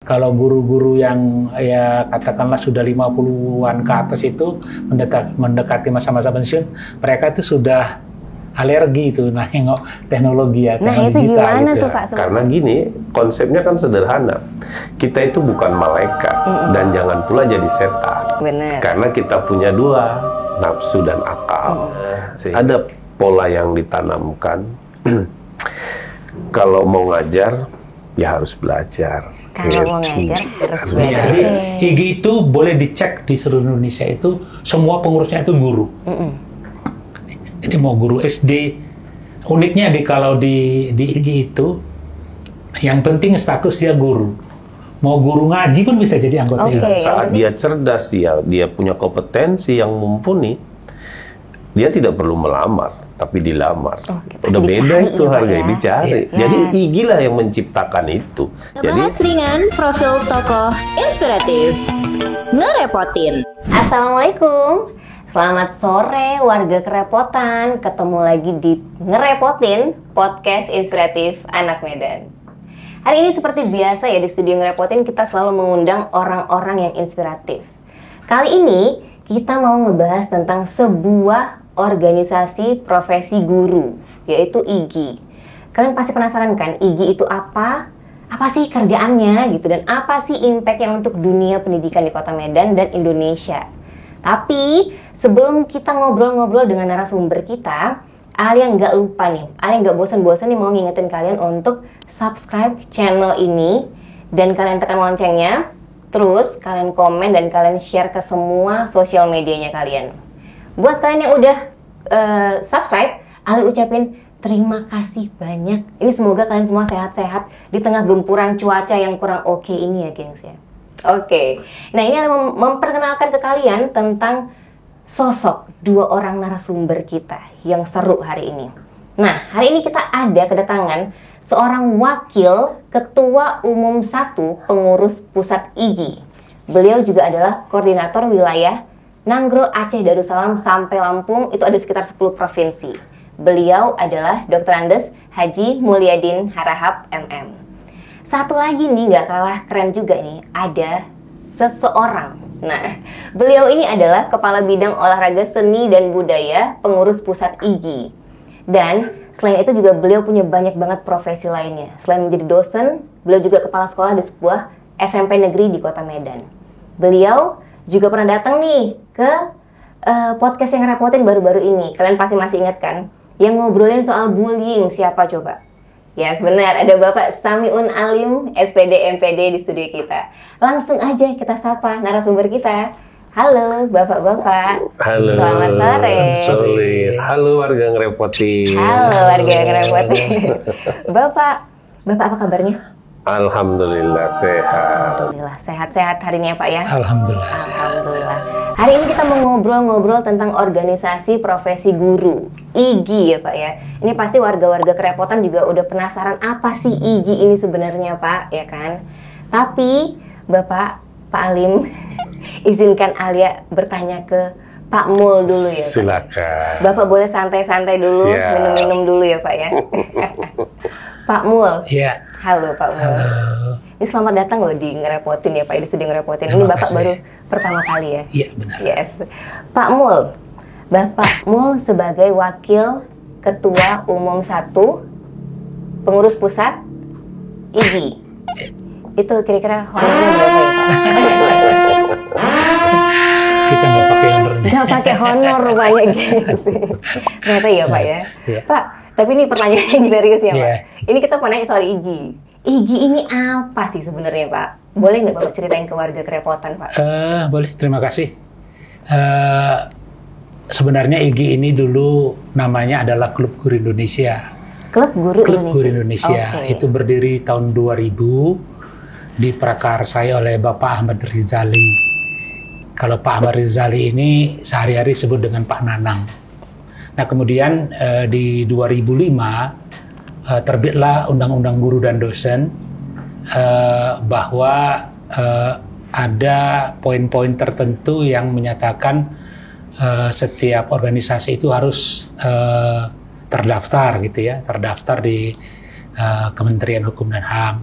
Kalau guru-guru yang ya katakanlah sudah 50-an ke atas itu mendekati masa-masa pensiun, mereka itu sudah alergi itu nengok teknologi ya, nah itu digital, gimana gitu tuh ya. Pak? Karena gini, konsepnya kan sederhana. Kita itu bukan malaikat dan jangan pula jadi setan. Benar. Karena kita punya dua, nafsu dan akal. Ada pola yang ditanamkan. Kalau mau ngajar, ya harus belajar. Kalau mau ngajar harus Ya, belajar. IG itu boleh dicek di seluruh Indonesia, itu semua pengurusnya itu guru. Ini mau guru SD. Uniknya kalau di IG itu, yang penting status dia guru. Mau guru ngaji pun bisa jadi anggota IG. Saat dia cerdas, dia punya kompetensi yang mumpuni, dia tidak perlu melamar, tapi dilamar. Udah beda itu harganya, dicari. Jadi IG lah yang menciptakan itu. Bahas ringan, profil tokoh inspiratif, ngerepotin. Assalamualaikum. Selamat sore warga kerepotan. Ketemu lagi di Ngerepotin, podcast inspiratif anak Medan. Hari ini seperti biasa ya, di studio Ngerepotin kita selalu mengundang orang-orang yang inspiratif. Kali ini kita mau ngebahas tentang sebuah organisasi profesi guru, yaitu IG. Kalian pasti penasaran kan, IG itu apa? Apa sih kerjaannya gitu, dan apa sih impact-nya untuk dunia pendidikan di Kota Medan dan Indonesia? Tapi sebelum kita ngobrol-ngobrol dengan narasumber kita, Alia nggak lupa nih, Alia nggak bosan-bosan nih mau ngingetin kalian untuk subscribe channel ini dan kalian tekan loncengnya, terus kalian komen dan kalian share ke semua sosial medianya kalian. Buat kalian yang udah subscribe, Alia ucapin terima kasih banyak. Ini semoga kalian semua sehat-sehat di tengah gempuran cuaca yang kurang oke ini ya gengs ya. Oke, nah ini adalah memperkenalkan ke kalian tentang sosok dua orang narasumber kita yang seru hari ini. Nah, hari ini kita ada kedatangan seorang wakil ketua umum 1 pengurus pusat IG. Beliau juga adalah koordinator wilayah Nanggro Aceh Darussalam sampai Lampung, itu ada sekitar 10 provinsi. Beliau adalah Dr. Andes Haji Mulyadin Harahap MM. Satu lagi nih gak kalah keren juga nih, ada seseorang. Nah, beliau ini adalah Kepala Bidang Olahraga Seni dan Budaya Pengurus Pusat IG. Dan selain itu juga beliau punya banyak banget profesi lainnya. Selain menjadi dosen, beliau juga kepala sekolah di sebuah SMP negeri di Kota Medan. Beliau juga pernah datang nih ke podcast yang Ngerepotin baru-baru ini. Kalian pasti masih ingat kan? Yang ngobrolin soal bullying, siapa coba? Ya, benar, ada Bapak Samiun Alim, SPD MPD di studio kita. Langsung aja kita sapa narasumber kita. Halo Bapak-bapak. Halo. Selamat sore. Solis. Halo warga Ngerepotin. Halo warga Ngerepotin. Bapak apa kabarnya? Alhamdulillah sehat. Alhamdulillah sehat-sehat hari ini ya Pak ya. Alhamdulillah. Alhamdulillah. Hari ini kita mau ngobrol-ngobrol tentang organisasi profesi guru, IG ya Pak ya. Ini pasti warga-warga kerepotan juga udah penasaran apa sih IG ini sebenarnya Pak, ya kan? Tapi Bapak, Pak Alim, izinkan Alia bertanya ke Pak Mul dulu ya Pak. Silakan. Bapak boleh santai-santai dulu, minum-minum dulu ya Pak ya. Pak Mul. Iya. Halo Pak Mul. Halo. Ini selamat datang loh di Ngerepotin ya Pak, di studio Ngerepotin. Ini Terima Bapak kasih. baru pertama kali ya? Iya, benar. Yes. Pak Mul, Bapak Mul sebagai Wakil Ketua Umum 1 Pengurus Pusat IG. Itu kira-kira honornya berapa ya Pak? Kita nggak pakai honornya. Nggak pakai honor banyak gitu. Ternyata ya Pak ya. Iya. Pak, tapi ini pertanyaan yang serius ya Pak. Iya. Ini kita mau nanya soal IG. IG ini apa sih sebenarnya Pak? Boleh nggak Bapak ceritain ke warga kerepotan Pak? Boleh, terima kasih. Sebenarnya IG ini dulu namanya adalah Klub Guru Indonesia. Klub Guru Klub Indonesia. Guru Indonesia. Oke. Itu berdiri tahun 2000, diprakarsai oleh Bapak Ahmad Rizali. Kalau Pak Ahmad Rizali ini sehari-hari disebut dengan Pak Nanang. Nah kemudian di 2005 terbitlah Undang-Undang Guru dan Dosen bahwa ada poin-poin tertentu yang menyatakan setiap organisasi itu harus terdaftar gitu ya, terdaftar di Kementerian Hukum dan HAM.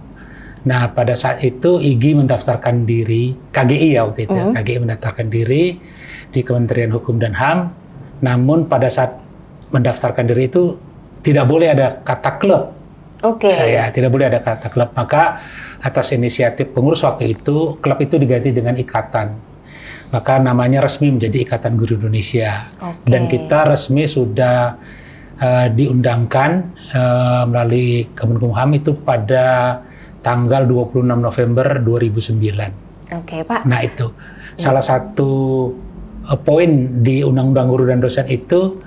Nah, pada saat itu IGI mendaftarkan diri, KGI ya waktu itu, KGI mendaftarkan diri di Kementerian Hukum dan HAM. Namun pada saat mendaftarkan diri itu tidak boleh ada kata klub. Ya, tidak boleh ada kata klub. Maka atas inisiatif pengurus waktu itu, klub itu diganti dengan ikatan. Maka namanya resmi menjadi Ikatan Guru Indonesia. Dan kita resmi sudah diundangkan melalui Kemenkumham itu pada tanggal 26 November 2009. Pak. Nah itu salah satu poin di Undang-Undang Guru dan Dosen itu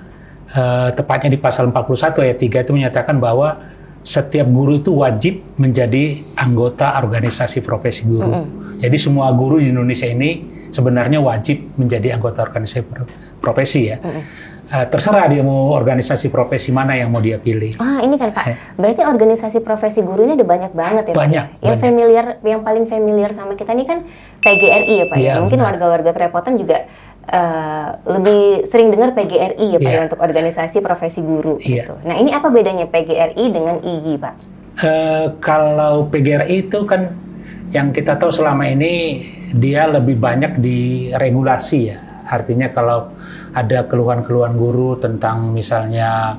tepatnya di pasal 41 ayat 3 itu menyatakan bahwa setiap guru itu wajib menjadi anggota organisasi profesi guru. Jadi semua guru di Indonesia ini sebenarnya wajib menjadi anggota organisasi profesi ya. Terserah dia mau organisasi profesi mana yang mau dia pilih. Ini kan Pak, berarti organisasi profesi guru ini ada banyak banget ya Pak? Banyak. Yang paling familiar sama kita ini kan PGRI ya Pak. Ya, mungkin warga-warga kerepotan juga lebih sering dengar PGRI ya Pak, untuk organisasi profesi guru gitu. Nah ini apa bedanya PGRI dengan IGI Pak? Kalau PGRI itu kan yang kita tahu selama ini dia lebih banyak di regulasi ya. Artinya kalau ada keluhan-keluhan guru tentang misalnya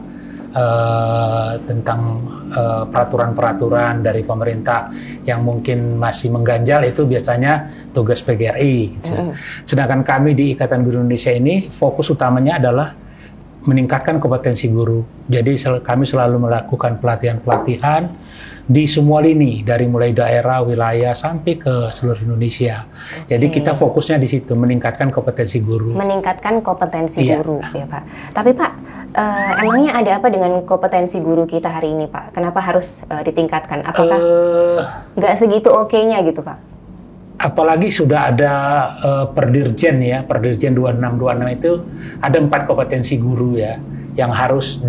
tentang peraturan-peraturan dari pemerintah yang mungkin masih mengganjal, itu biasanya tugas PGRI. Sedangkan kami di Ikatan Guru Indonesia ini fokus utamanya adalah meningkatkan kompetensi guru. Jadi kami selalu melakukan pelatihan-pelatihan di semua lini, dari mulai daerah, wilayah, sampai ke seluruh Indonesia. Jadi kita fokusnya di situ, meningkatkan kompetensi guru. Meningkatkan kompetensi guru, ya Pak. Tapi Pak, emangnya ada apa dengan kompetensi guru kita hari ini Pak? Kenapa harus ditingkatkan? Apakah nggak segitu oke-nya gitu Pak? Apalagi sudah ada Perdirjen ya, Perdirjen 2626 itu ada 4 kompetensi guru ya, yang harus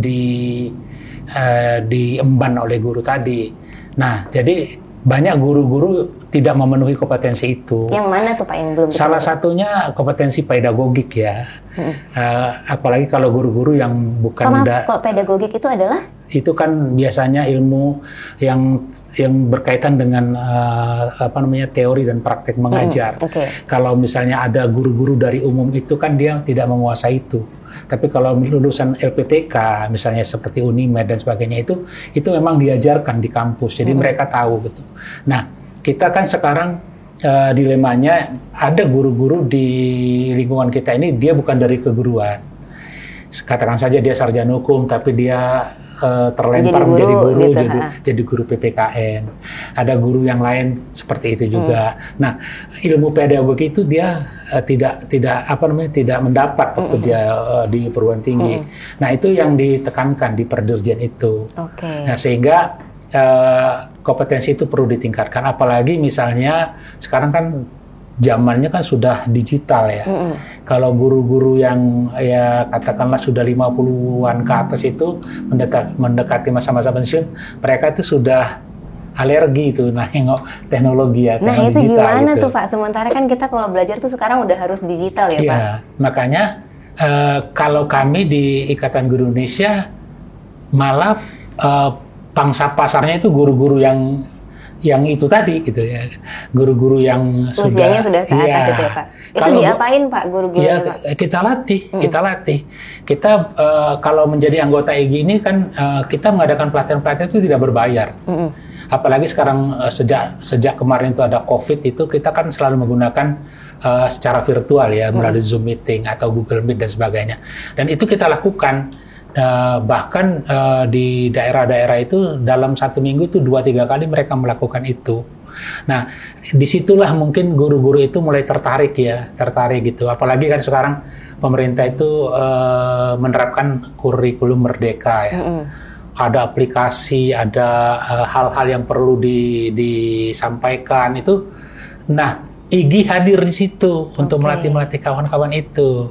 diemban oleh guru tadi. Nah, jadi banyak guru-guru tidak memenuhi kompetensi itu. Yang mana tuh Pak yang belum? Salah satunya kompetensi pedagogik ya. Apalagi kalau guru-guru yang bukan. Kok pedagogik itu adalah? Itu kan biasanya ilmu yang berkaitan dengan teori dan praktek mengajar. Kalau misalnya ada guru-guru dari umum itu kan dia tidak menguasai itu. Tapi kalau lulusan LPTK misalnya seperti Unimed dan sebagainya itu memang diajarkan di kampus. Jadi mereka tahu gitu. Nah, kita kan sekarang dilemanya ada guru-guru di lingkungan kita ini dia bukan dari keguruan. Katakan saja dia sarjana hukum tapi dia terlempar menjadi guru gitu, jadi guru PPKN. Ada guru yang lain seperti itu juga. Nah, ilmu pedagogi itu dia tidak mendapat waktu dia di perguruan tinggi. Nah, itu yang ditekankan di Perdirjen itu. Nah, sehingga kompetensi itu perlu ditingkatkan. Apalagi misalnya sekarang kan zamannya kan sudah digital ya. Kalau guru-guru yang ya katakanlah sudah 50-an ke atas itu mendekati masa-masa pensiun, mereka itu sudah alergi itu nengok teknologi ya. Nah itu digital, gimana gitu. tuh Pak? Sementara kan kita kalau belajar tuh sekarang udah harus digital ya Pak? Makanya kalau kami di Ikatan Guru Indonesia malah pangsa pasarnya itu guru-guru yang itu tadi gitu ya, guru-guru yang usianya sudah ke atas itu ya Pak. Itu kalau diapain Pak guru-guru? Kita latih. Kita kalau menjadi anggota IGI ini kan kita mengadakan pelatihan-pelatihan itu tidak berbayar. Apalagi sekarang sejak kemarin itu ada COVID itu kita kan selalu menggunakan secara virtual ya, melalui Zoom meeting atau Google Meet dan sebagainya. Dan itu kita lakukan. Bahkan di daerah-daerah itu dalam 1 minggu itu 2-3 kali mereka melakukan itu. Nah, disitulah mungkin guru-guru itu mulai tertarik gitu. Apalagi kan sekarang pemerintah itu menerapkan kurikulum merdeka ya. Ada aplikasi, ada hal-hal yang perlu disampaikan itu. Nah, IGI hadir di situ untuk melatih kawan-kawan itu.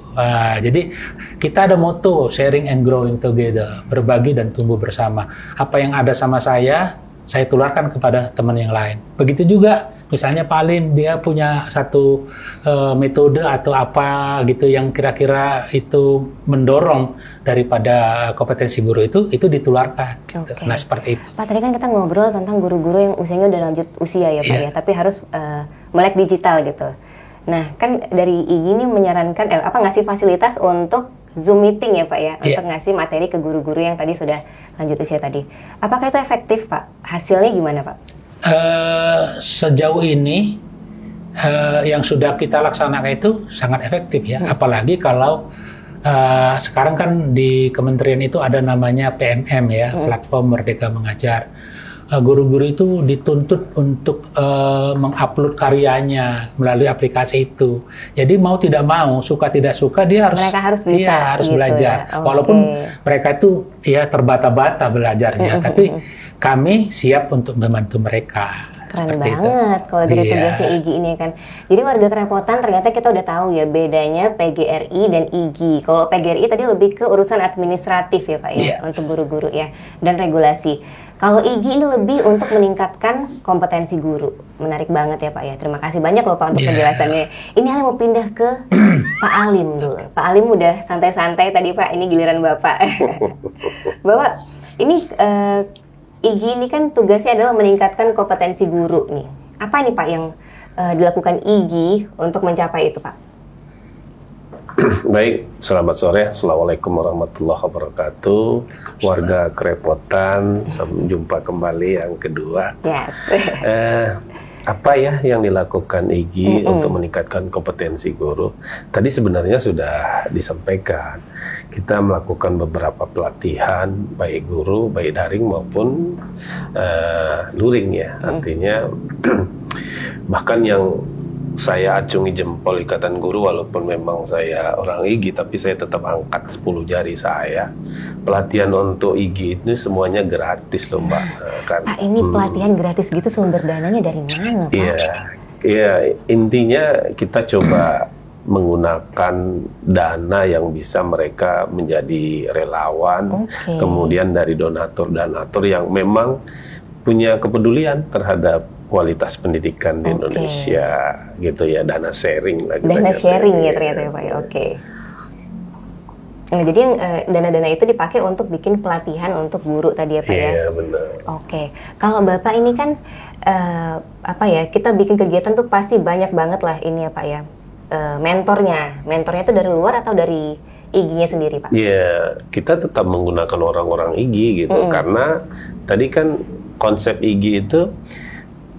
Jadi kita ada moto sharing and growing together, berbagi dan tumbuh bersama. Apa yang ada sama saya tularkan kepada teman yang lain. Begitu juga misalnya Pak Alim dia punya satu metode atau apa gitu yang kira-kira itu mendorong daripada kompetensi guru itu ditularkan. Gitu. Nah seperti itu. Pak, tadi kan kita ngobrol tentang guru-guru yang usianya udah lanjut usia ya Pak ya, tapi harus melek digital gitu. Nah kan dari IGI ini menyarankan ngasih fasilitas untuk Zoom meeting ya Pak ya, untuk ngasih materi ke guru-guru yang tadi sudah lanjut usia tadi. Apakah itu efektif Pak? Hasilnya gimana Pak? Sejauh ini yang sudah kita laksanakan itu sangat efektif ya, apalagi kalau sekarang kan di kementerian itu ada namanya PMM ya, Platform Merdeka Mengajar. Guru-guru itu dituntut untuk mengupload karyanya melalui aplikasi itu. Jadi mau tidak mau, suka tidak suka dia harus harus gitu belajar. Ya? Walaupun mereka itu ya terbata-bata belajarnya, tapi kami siap untuk membantu mereka. Keren banget kalau dari tugasnya IGI ini kan. Jadi warga kerepotan ternyata kita udah tahu ya bedanya PGRI dan IGI. Kalau PGRI tadi lebih ke urusan administratif ya Pak ya, untuk guru-guru ya, dan regulasi. Kalau IGI ini lebih untuk meningkatkan kompetensi guru. Menarik banget ya Pak ya. Terima kasih banyak loh Pak untuk penjelasannya. Ini Alim mau pindah ke Pak Alim dulu. Pak Alim udah santai-santai tadi Pak, ini giliran Bapak. Bapak, ini IGI ini kan tugasnya adalah meningkatkan kompetensi guru nih. Apa nih Pak yang dilakukan IGI untuk mencapai itu Pak? Baik, selamat sore. Assalamualaikum warahmatullahi wabarakatuh. Warga kerepotan, jumpa kembali yang kedua. Yes. Apa ya yang dilakukan IGI untuk meningkatkan kompetensi guru? Tadi sebenarnya sudah disampaikan. Kita melakukan beberapa pelatihan, baik guru, baik daring maupun luring ya. Artinya bahkan yang saya acungi jempol Ikatan Guru, walaupun memang saya orang IGI, tapi saya tetap angkat 10 jari saya. Pelatihan untuk IGI itu semuanya gratis loh Mbak. Pak, ini pelatihan gratis gitu, sumber dananya dari mana Pak? Iya, intinya kita coba menggunakan dana yang bisa mereka menjadi relawan, kemudian dari donatur-donatur yang memang punya kepedulian terhadap kualitas pendidikan di Indonesia gitu ya, dana sharing lah. Dana sharing ya ternyata ya Pak ya, Nah, jadi yang dana-dana itu dipakai untuk bikin pelatihan untuk guru tadi ya Pak ya? Iya benar. Kalau Bapak ini kan kita bikin kegiatan tuh pasti banyak banget lah ini ya Pak ya, mentornya itu dari luar atau dari IGI-nya sendiri Pak? Iya, kita tetap menggunakan orang-orang IGI gitu, karena tadi kan konsep IGI itu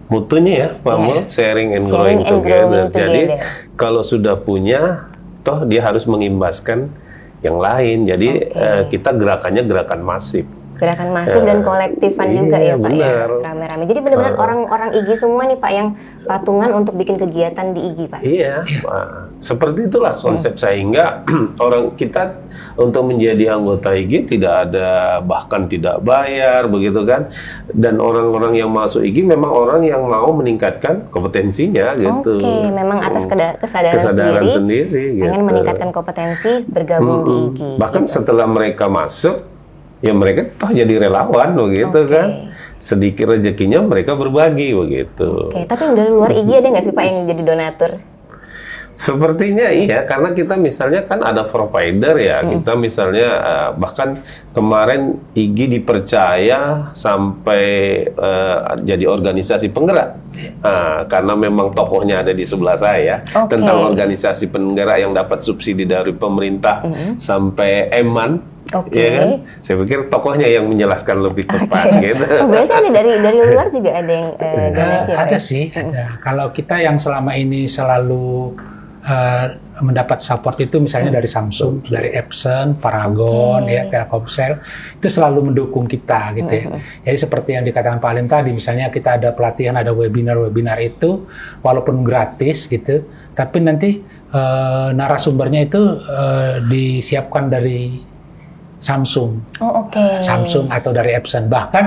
mutunya ya, Pak Mul, sharing and growing together. Jadi kalau sudah punya, toh dia harus mengimbaskan yang lain. Jadi kita gerakannya gerakan masif. Gerakan masif dan kolektifan juga ya Pak ya, rame-rame. Jadi benar-benar orang IGI semua nih Pak yang patungan untuk bikin kegiatan di IGI Pak. Iya, seperti itulah konsep, sehingga orang kita untuk menjadi anggota IGI tidak ada, bahkan tidak bayar begitu kan. Dan orang-orang yang masuk IGI memang orang yang mau meningkatkan kompetensinya gitu. Memang atas kesadaran sendiri pengen gitu, meningkatkan kompetensi, bergabung di IGI. Bahkan setelah mereka masuk, ya mereka toh jadi relawan begitu kan. Sedikit rezekinya mereka berbagi begitu. Tapi yang dari luar IGI ada nggak sih Pak yang jadi donatur? Sepertinya iya, karena kita misalnya kan ada provider ya. Kita misalnya bahkan kemarin IGI dipercaya sampai jadi organisasi penggerak. Karena memang tokohnya ada di sebelah saya, tentang organisasi penggerak yang dapat subsidi dari pemerintah sampai Eman. Ya kan? Saya pikir tokohnya yang menjelaskan lebih tepat gitu. Berarti ada dari luar juga ada yang donasi? Ada sih, ada. Kalau kita yang selama ini selalu mendapat support itu misalnya dari Samsung, dari Epson, Paragon, ya Telkomsel, itu selalu mendukung kita gitu ya. Jadi seperti yang dikatakan Pak Alim tadi, misalnya kita ada pelatihan, ada webinar itu walaupun gratis gitu, tapi nanti narasumbernya itu disiapkan dari Samsung, Samsung atau dari Epson. Bahkan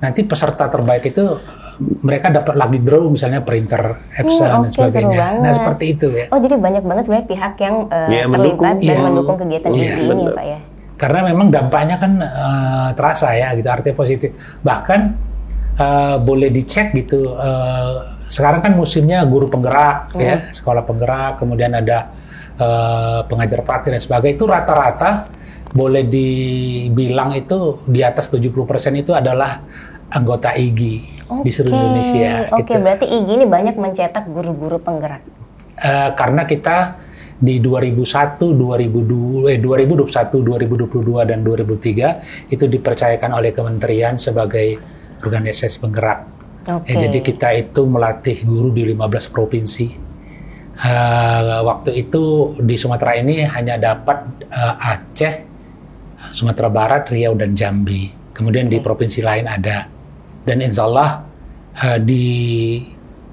nanti peserta terbaik itu mereka dapat lagi draw misalnya printer Epson dan sebagainya. Nah seperti itu ya. Jadi banyak banget sebenarnya pihak yang terlibat dan mendukung kegiatan IGI ini ya Pak ya. Karena memang dampaknya kan terasa ya gitu, artinya positif. Bahkan boleh dicek gitu sekarang kan musimnya guru penggerak, ya, sekolah penggerak, kemudian ada pengajar praktik dan sebagainya. Itu rata-rata boleh dibilang itu di atas 70% itu adalah anggota IGI di seluruh Indonesia. Oke, berarti IGI ini banyak mencetak guru-guru penggerak. Karena kita di 2021, 2022 dan 2003 itu dipercayakan oleh kementerian sebagai organisasi penggerak. Jadi kita itu melatih guru di 15 provinsi. Waktu itu di Sumatera ini hanya dapat Aceh, Sumatera Barat, Riau dan Jambi. Kemudian di provinsi lain ada. Dan insya Allah di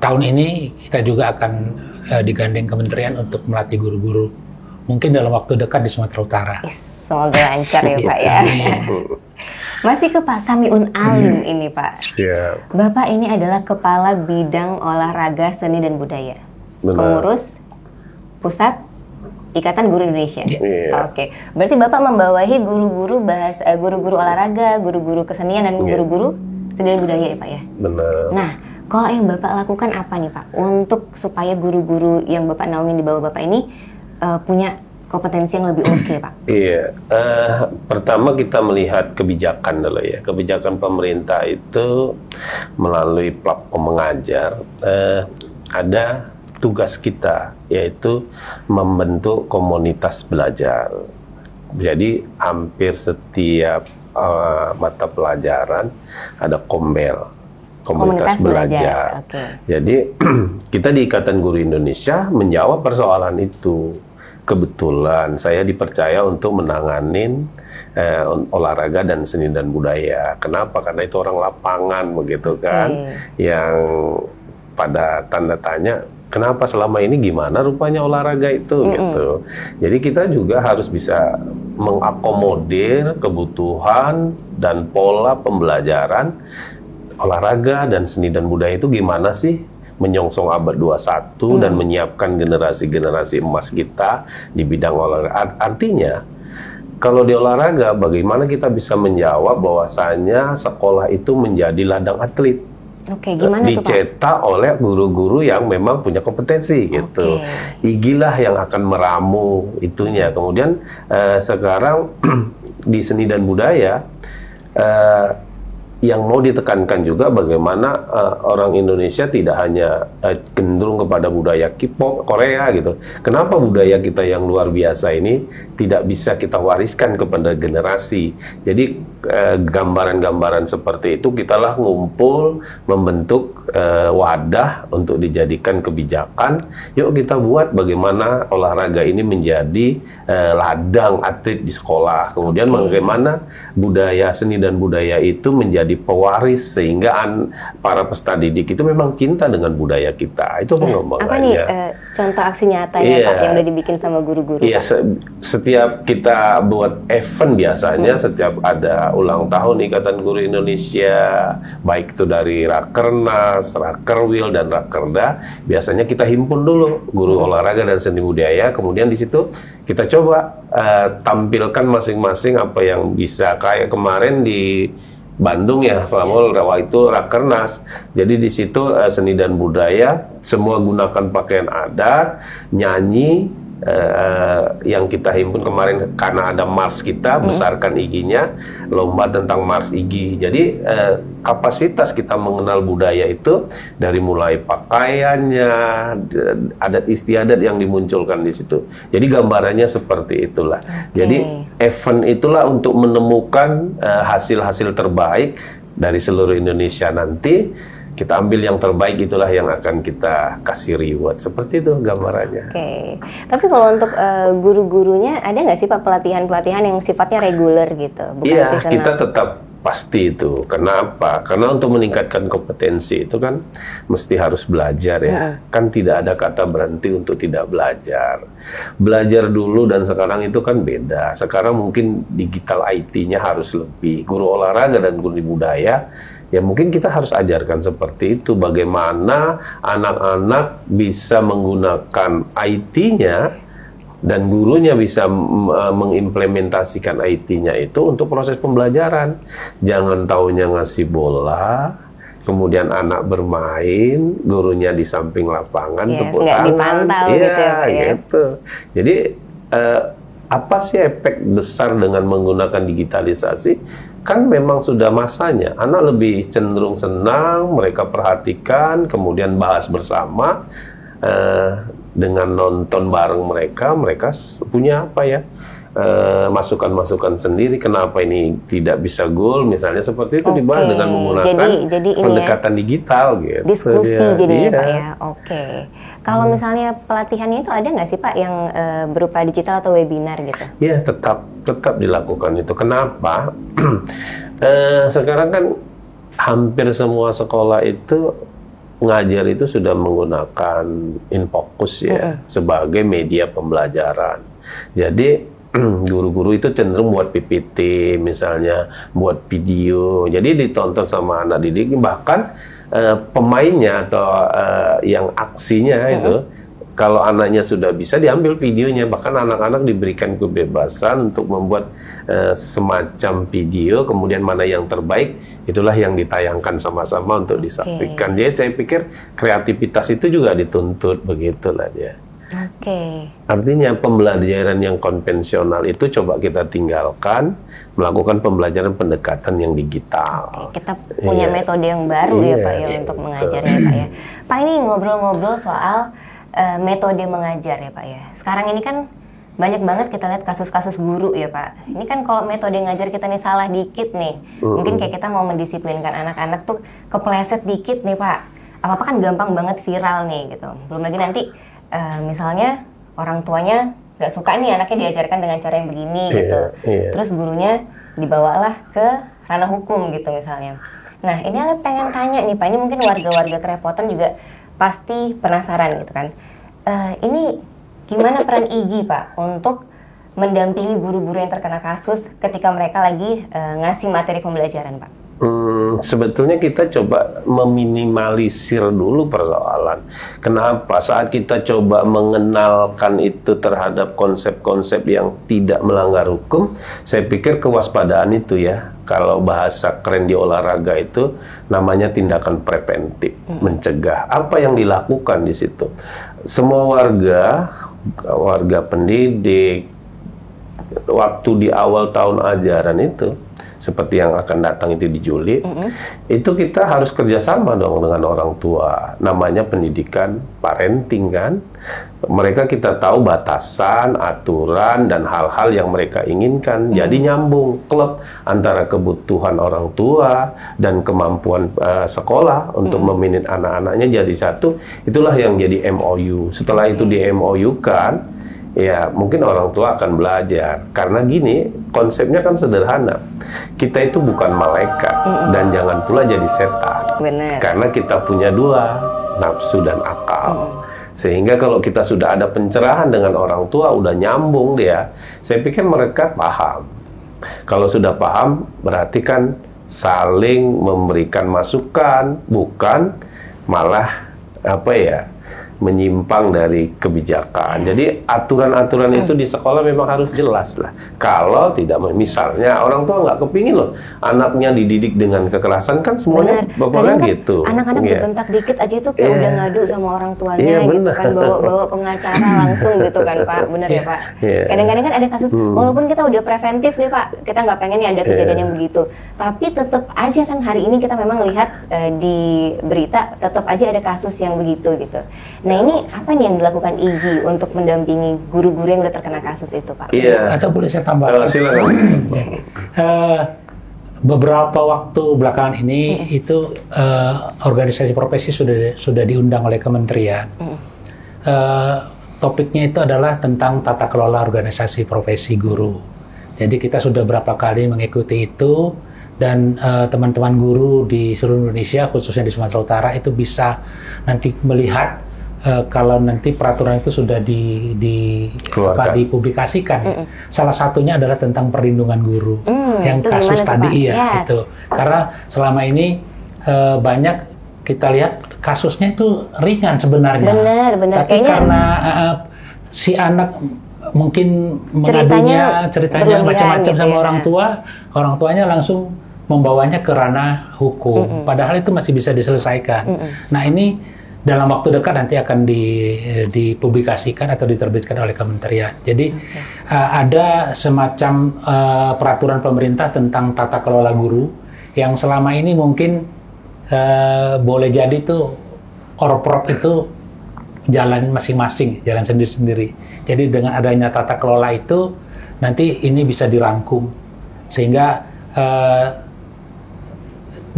tahun ini kita juga akan digandeng kementerian untuk melatih guru-guru. Mungkin dalam waktu dekat di Sumatera Utara. Semoga lancar ya Pak ya. Masih ke Pak Samiun Alim ini Pak. Siap. Bapak ini adalah Kepala Bidang Olahraga Seni dan Budaya. Benar. Pengurus Pusat Ikatan Guru Indonesia. Iya. Oke, berarti Bapak membawahi guru-guru guru-guru olahraga, guru-guru kesenian dan guru-guru seni dan budaya ya Pak ya. Benar. Nah, kalau yang Bapak lakukan apa nih Pak untuk supaya guru-guru yang Bapak naungin di bawah Bapak ini punya kompetensi yang lebih oke Pak? Iya, pertama kita melihat kebijakan dulu ya. Kebijakan pemerintah itu melalui platform mengajar ada tugas kita, yaitu membentuk komunitas belajar. Jadi hampir setiap mata pelajaran ada komunitas belajar. Jadi kita di Ikatan Guru Indonesia menjawab persoalan itu. Kebetulan saya dipercaya untuk menanganin olahraga dan seni dan budaya. Kenapa? Karena itu orang lapangan begitu kan, yang pada tanda tanya, kenapa selama ini gimana rupanya olahraga itu gitu. Jadi kita juga harus bisa mengakomodir kebutuhan dan pola pembelajaran olahraga dan seni dan budaya itu gimana sih menyongsong abad 21 dan menyiapkan generasi-generasi emas kita di bidang olahraga. Artinya, kalau di olahraga, bagaimana kita bisa menjawab bahwasanya sekolah itu menjadi ladang atlet. Gimana dicetak oleh guru-guru yang memang punya kompetensi gitu. Igilah yang akan meramu itunya. Kemudian sekarang di seni dan budaya yang mau ditekankan juga bagaimana orang Indonesia tidak hanya cenderung kepada budaya K-pop Korea gitu. Kenapa budaya kita yang luar biasa ini tidak bisa kita wariskan kepada generasi? Jadi gambaran-gambaran seperti itu kitalah ngumpul membentuk wadah untuk dijadikan kebijakan. Yuk kita buat bagaimana olahraga ini menjadi ladang atlet di sekolah. Kemudian bagaimana budaya seni dan budaya itu menjadi pewaris sehingga para peserta didik itu memang cinta dengan budaya kita. Itu pengembangannya. Apa nih contoh aksi nyatanya Pak yang udah dibikin sama guru-guru? Iya, setiap kita buat event biasanya setiap ada ulang tahun Ikatan Guru Indonesia, baik itu dari Rakernas, Rakerwil dan Rakerda, biasanya kita himpun dulu guru olahraga dan seni budaya, kemudian di situ kita coba tampilkan masing-masing apa yang bisa. Kayak kemarin di Bandung ya, itu Rakernas. Jadi di situ seni dan budaya semua gunakan pakaian adat, nyanyi yang kita himpun kemarin karena ada Mars kita, besarkan IG-nya, lomba tentang Mars IG. Jadi kapasitas kita mengenal budaya itu dari mulai pakaiannya, adat istiadat yang dimunculkan di situ. Jadi gambarannya seperti itulah. Jadi event itulah untuk menemukan hasil-hasil terbaik dari seluruh Indonesia nanti. Kita ambil yang terbaik, itulah yang akan kita kasih reward. Seperti itu gambarannya. Tapi kalau untuk guru-gurunya, ada nggak sih Pak pelatihan-pelatihan yang sifatnya reguler gitu? Iya, kita tetap pasti itu. Kenapa? Karena untuk meningkatkan kompetensi itu kan mesti harus belajar ya. Kan tidak ada kata berhenti untuk tidak belajar. Belajar dulu dan sekarang itu kan beda. Sekarang mungkin digital IT-nya harus lebih. Guru olahraga dan guru budaya, ya mungkin kita harus ajarkan seperti itu, bagaimana anak-anak bisa menggunakan IT-nya dan gurunya bisa mengimplementasikan IT-nya itu untuk proses pembelajaran. Jangan taunya ngasih bola, kemudian anak bermain, gurunya di samping lapangan, tepuk nggak tangan, dipantau iya, gitu ya, Pak, ya. gitu. Jadi apa sih efek besar dengan menggunakan digitalisasi? Kan memang sudah masanya. Anak lebih cenderung senang, mereka perhatikan, kemudian bahas bersama. Dengan nonton bareng mereka punya apa ya, masukan-masukan sendiri. Kenapa ini tidak bisa goal, misalnya seperti itu dibahas dengan menggunakan jadi pendekatan digital gitu. Diskusi jadinya iya. Pak ya. Oke. Kalau misalnya pelatihannya itu ada nggak sih Pak yang berupa digital atau webinar gitu? Iya, tetap dilakukan itu. Kenapa? Sekarang kan hampir semua sekolah itu ngajar itu sudah menggunakan InFocus ya sebagai media pembelajaran. Jadi guru-guru itu cenderung buat PPT misalnya, buat video. Jadi ditonton sama anak didik, bahkan pemainnya atau yang aksinya itu, kalau anaknya sudah bisa diambil videonya. Bahkan anak-anak diberikan kebebasan untuk membuat semacam video, kemudian mana yang terbaik, itulah yang ditayangkan sama-sama untuk disaksikan. Jadi saya pikir kreativitas itu juga dituntut, begitulah ya. Artinya pembelajaran yang konvensional itu coba kita tinggalkan, melakukan pembelajaran pendekatan yang digital. Kita punya metode yang baru ya Pak ya untuk mengajarnya Pak ya. Pak, ini ngobrol-ngobrol soal metode mengajar ya Pak ya. Sekarang ini kan banyak banget kita lihat kasus-kasus guru ya Pak. Ini kan kalau metode ngajar kita nih salah dikit nih, mungkin kayak kita mau mendisiplinkan anak-anak tuh kepleset dikit nih Pak. Apa-apa kan gampang banget viral nih gitu. Belum lagi nanti misalnya orang tuanya nggak suka nih anaknya diajarkan dengan cara yang begini gitu. Terus gurunya dibawalah ke ranah hukum gitu misalnya. Nah ini Ale pengen tanya nih Pak, ini mungkin warga-warga kerepotan juga pasti penasaran gitu kan. Ini gimana peran IGI Pak untuk mendampingi guru-guru yang terkena kasus ketika mereka lagi ngasih materi pembelajaran Pak? Sebetulnya kita coba meminimalisir dulu persoalan. Kenapa? Saat kita coba mengenalkan itu terhadap konsep-konsep yang tidak melanggar hukum, saya pikir kewaspadaan itu ya, kalau bahasa keren di olahraga itu namanya tindakan preventif, mencegah. Apa yang dilakukan di situ? Semua warga pendidik, waktu di awal tahun ajaran itu, seperti yang akan datang itu di Juli, itu kita harus kerjasama dong dengan orang tua. Namanya pendidikan parenting kan. Mereka kita tahu batasan, aturan, dan hal-hal yang mereka inginkan. Jadi nyambung klub antara kebutuhan orang tua dan kemampuan sekolah untuk meminit anak-anaknya jadi satu. Itulah yang jadi MOU. Setelah itu di MOU kan, ya mungkin orang tua akan belajar. Karena gini, konsepnya kan sederhana. Kita itu bukan malaikat dan jangan pula jadi setan. Benar. Karena kita punya dua, nafsu dan akal. Sehingga kalau kita sudah ada pencerahan dengan orang tua, udah nyambung dia, saya pikir mereka paham. Kalau sudah paham, berarti kan saling memberikan masukan, bukan malah apa ya, menyimpang dari kebijakan. Jadi aturan-aturan itu di sekolah memang harus jelas lah. Kalau tidak, misalnya orang tua nggak kepingin loh anaknya dididik dengan kekerasan, kan semuanya bapaknya kan gitu. Anak-anak dibentak dikit aja tuh kayak udah ngadu sama orang tuanya gitu kan, bawa pengacara langsung gitu kan Pak, bener ya Pak. Kadang-kadang kan ada kasus, walaupun kita udah preventif nih Pak, kita nggak pengen nih ada kejadian yang begitu, tapi tetap aja kan hari ini kita memang lihat di berita tetap aja ada kasus yang begitu gitu. Nah ini apa nih yang dilakukan IGI untuk mendampingi guru-guru yang udah terkena kasus itu Pak? Iya. Atau boleh saya tambah? Silakan. Beberapa waktu belakangan ini itu organisasi profesi sudah diundang oleh kementerian. Topiknya itu adalah tentang tata kelola organisasi profesi guru. Jadi kita sudah berapa kali mengikuti itu, dan teman-teman guru di seluruh Indonesia, khususnya di Sumatera Utara, itu bisa nanti melihat kalau nanti peraturan itu sudah dipublikasikan. Salah satunya adalah tentang perlindungan guru yang kasus tadi itu. Karena selama ini banyak kita lihat kasusnya itu ringan sebenarnya. Benar. Tapi karena si anak mungkin mengadunya ceritanya macam-macam sama orang tuanya langsung membawanya ke ranah hukum. Padahal itu masih bisa diselesaikan. Nah ini dalam waktu dekat nanti akan dipublikasikan atau diterbitkan oleh kementerian. Jadi ada semacam peraturan pemerintah tentang tata kelola guru yang selama ini mungkin boleh jadi tuh orprov itu jalan masing-masing, jalan sendiri-sendiri. Jadi dengan adanya tata kelola itu nanti ini bisa dirangkum sehingga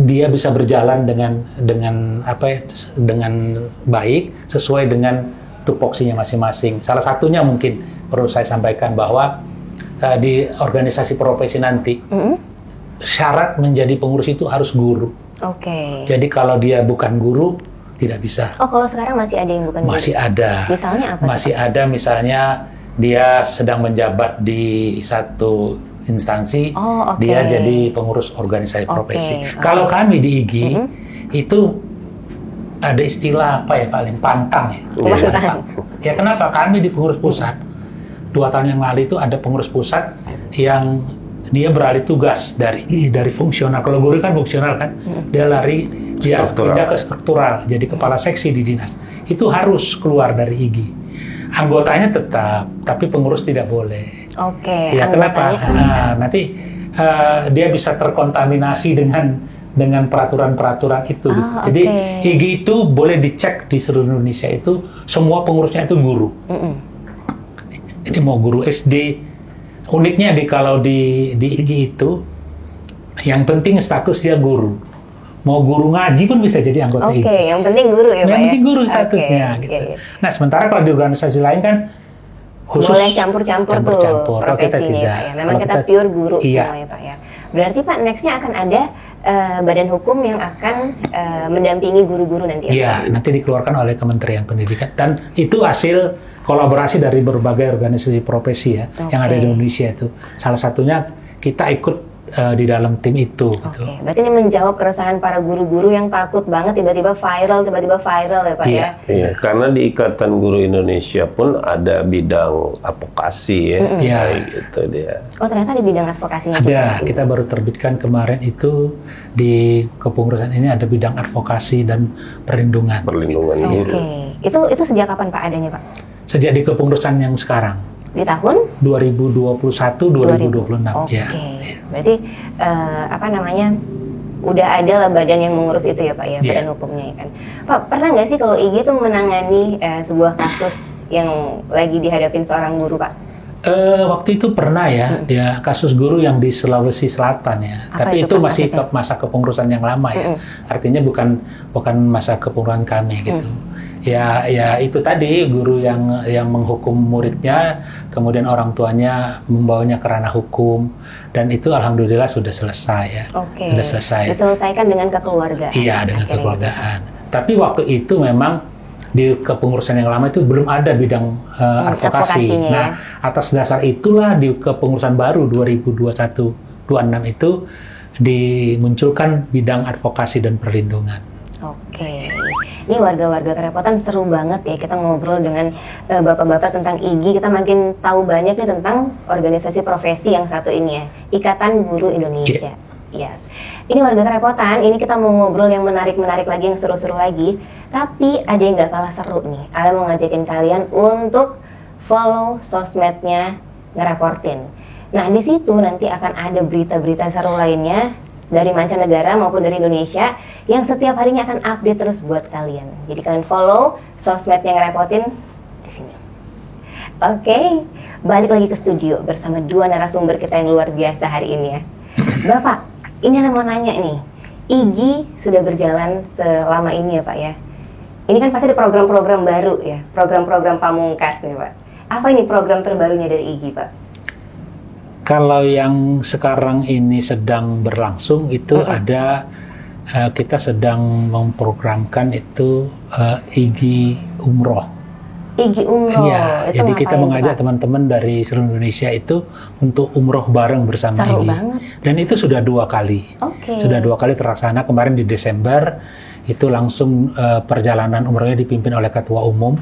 dia bisa berjalan dengan baik sesuai dengan tupoksinya masing-masing. Salah satunya mungkin perlu saya sampaikan bahwa di organisasi profesi nanti syarat menjadi pengurus itu harus guru. Oke. Jadi kalau dia bukan guru tidak bisa. Oh, kalau sekarang masih ada yang bukan guru? Masih ada. Misalnya apa? Masih ada, misalnya dia sedang menjabat di satu instansi, dia jadi pengurus organisasi profesi. Kalau kami di IGI itu ada istilah apa ya, paling pantang ya. Pantang. Ya kenapa? Kami di pengurus pusat 2 tahun yang lalu itu ada pengurus pusat yang dia beralih tugas dari fungsional. Kalau guru kan fungsional kan, dia pindah ke struktural, jadi kepala seksi di dinas. Itu harus keluar dari IGI. Anggotanya tetap, tapi pengurus tidak boleh. Oke. Ya kenapa? Nah, nanti dia bisa terkontaminasi dengan peraturan-peraturan itu. Jadi IGI itu boleh dicek di seluruh Indonesia itu semua pengurusnya itu guru. Jadi mau guru SD. Uniknya kalau di IGI itu yang penting status dia guru. Mau guru ngaji pun bisa jadi anggota IGI. Oke, yang penting guru ya, Pak. Yang penting guru statusnya gitu. Nah, sementara kalau di organisasi lain kan khusus boleh campur-campur tuh profesinya, kita tidak. Pak ya. Memang kita pure guru semua ya, Pak ya. Berarti Pak, nextnya akan ada badan hukum yang akan mendampingi guru-guru nanti. Iya, nanti dikeluarkan oleh Kementerian Pendidikan dan itu hasil kolaborasi dari berbagai organisasi profesi ya yang ada di Indonesia itu. Salah satunya kita ikut di dalam tim itu. Gitu. Berarti ini menjawab keresahan para guru-guru yang takut banget tiba-tiba viral ya Pak ya? Iya, karena di Ikatan Guru Indonesia pun ada bidang advokasi ya, kayak gitu dia. Oh ternyata di bidang advokasinya ada, kita baru terbitkan kemarin itu di kepengurusan ini ada bidang advokasi dan perlindungan. Perlindungan guru. Itu sejak kapan Pak adanya Pak? Sejak di kepengurusan yang sekarang. Di tahun 2021-2026. Oke. Berarti udah ada lah badan yang mengurus itu ya Pak ya, badan hukumnya ya kan. Pak, pernah nggak sih kalau IGI itu menangani sebuah kasus yang lagi dihadapin seorang guru Pak? Waktu itu pernah ya, kasus guru yang di Sulawesi Selatan ya. Tapi itu masih masa kepengurusan yang lama ya. Artinya bukan masa kepengurusan kami gitu. Ya itu tadi guru yang menghukum muridnya, kemudian orang tuanya membawanya ke ranah hukum, dan itu alhamdulillah sudah selesai ya. Sudah selesai. Diselesaikan dengan kekeluargaan. Iya, dengan kekeluargaan. Tapi waktu itu memang di kepengurusan yang lama itu belum ada bidang advokasi. Nah, atas dasar itulah di kepengurusan baru 2021-26 itu dimunculkan bidang advokasi dan perlindungan. Ini warga-warga Kerepotan seru banget ya kita ngobrol dengan bapak-bapak tentang IGI. Kita makin tahu banyak nih tentang organisasi profesi yang satu ini ya, Ikatan Guru Indonesia. Yes. Ini warga Kerepotan, ini kita mau ngobrol yang menarik-menarik lagi, yang seru-seru lagi. Tapi ada yang gak kalah seru nih. Ada mau ngajakin kalian untuk follow sosmednya Ngerepotin. Nah di situ nanti akan ada berita-berita seru lainnya dari mancanegara maupun dari Indonesia yang setiap harinya akan update terus buat kalian. Jadi kalian follow sosmednya Ngerepotin di sini. Oke, balik lagi ke studio bersama 2 narasumber kita yang luar biasa hari ini ya. Bapak, ini ada mau nanya nih. IGI sudah berjalan selama ini ya Pak ya. Ini kan pasti ada program-program baru ya, program-program pamungkas nih Pak. Apa ini program terbarunya dari IGI Pak? Kalau yang sekarang ini sedang berlangsung itu ada kita sedang memprogramkan itu IGI Umroh. IGI Umroh. Iya, jadi kita mengajak teman-teman dari seluruh Indonesia itu untuk umroh bareng bersama IGI. Banget. Dan itu sudah 2 kali. Sudah 2 kali terlaksana. Kemarin di Desember itu langsung perjalanan umrohnya dipimpin oleh Ketua Umum.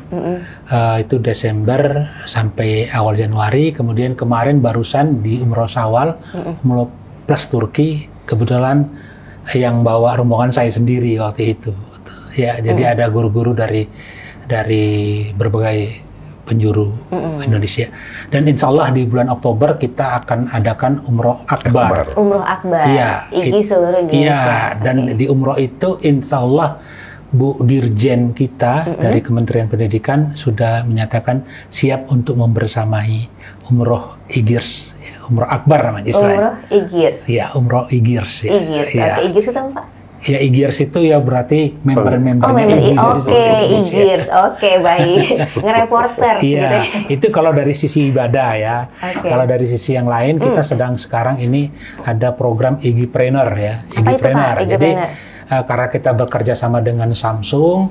Itu Desember sampai awal Januari. Kemudian kemarin barusan di Umroh Syawal, Umroh plus Turki Kebetulan yang bawa rombongan saya sendiri waktu itu. Ya, jadi ada guru-guru dari berbagai penjuru Indonesia. Dan insya Allah di bulan Oktober kita akan adakan Umroh Akbar. Umroh Akbar. Iya. IGI seluruh Indonesia. Iya, dan di umroh itu insya Allah Bu Dirjen kita dari Kementerian Pendidikan sudah menyatakan siap untuk membersamai Umroh IGIRS, Umroh Akbar namanya istilahnya. Umroh IGIRS. Iya, Umroh IGIRS. Ya. IGIRS. Ya. Oke, IGIRS itu apa, Pak? Ya, IGIRS itu ya berarti member-membernya member IGI. Oke, IGIRS. Oke, baik. Ngereporter gitu Iya, ya. itu kalau dari sisi ibadah ya. Oke. Kalau dari sisi yang lain kita sedang sekarang ini ada program IGIpreneur ya. Apa itu, Pak? IGIpreneur. Jadi IGIpreneur? karena kita bekerja sama dengan Samsung,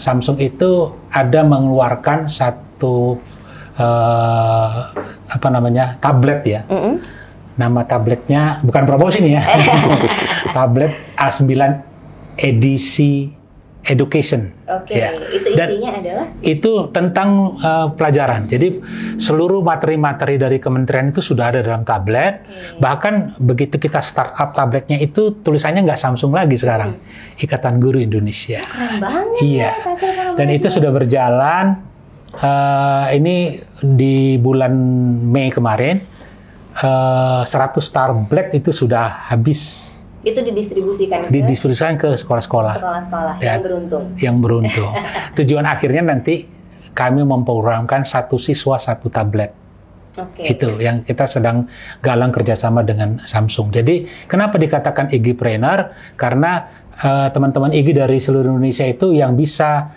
Samsung itu ada mengeluarkan satu tablet ya. Nama tabletnya bukan promosi nih ya. Tablet A9 edisi Education. Oke, Ya. itu Dan isinya adalah? itu tentang pelajaran. Jadi seluruh materi-materi dari kementerian itu sudah ada dalam tablet. Bahkan begitu kita startup tabletnya itu tulisannya nggak Samsung lagi sekarang, Ikatan Guru Indonesia. Keren banget. Iya. Ya, Dan itu sudah berjalan. Ini di bulan Mei kemarin 100 tablet itu sudah habis. Itu didistribusikan ke sekolah-sekolah. Sekolah-sekolah Ya, yang beruntung. Yang beruntung. Tujuan akhirnya nanti kami memprogramkan 1 siswa 1 tablet. Oke. Itu yang kita sedang galang kerjasama dengan Samsung. Jadi kenapa dikatakan IGIpreneur? Karena teman-teman IGI dari seluruh Indonesia itu yang bisa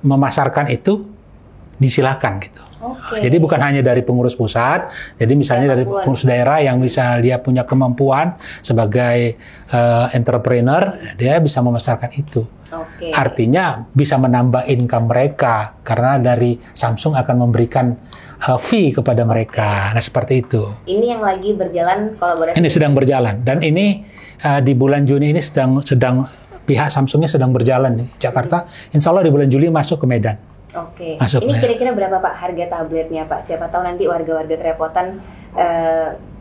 memasarkan itu disilakan gitu. Oke. Jadi bukan hanya dari pengurus pusat, jadi misalnya dari pengurus daerah yang bisa dia punya kemampuan sebagai entrepreneur, dia bisa memasarkan itu. Oke. Artinya bisa menambah income mereka karena dari Samsung akan memberikan fee kepada mereka. Nah, seperti itu. Ini yang lagi berjalan kolaborasi. Ini sedang berjalan dan ini di bulan Juni ini sedang pihak Samsungnya sedang berjalan di Jakarta. Insya Allah di bulan Juli masuk ke Medan. Oke. Masuk, Ini ya. kira-kira berapa, Pak, harga tabletnya, Pak? Siapa tahu nanti warga-warga kerepotan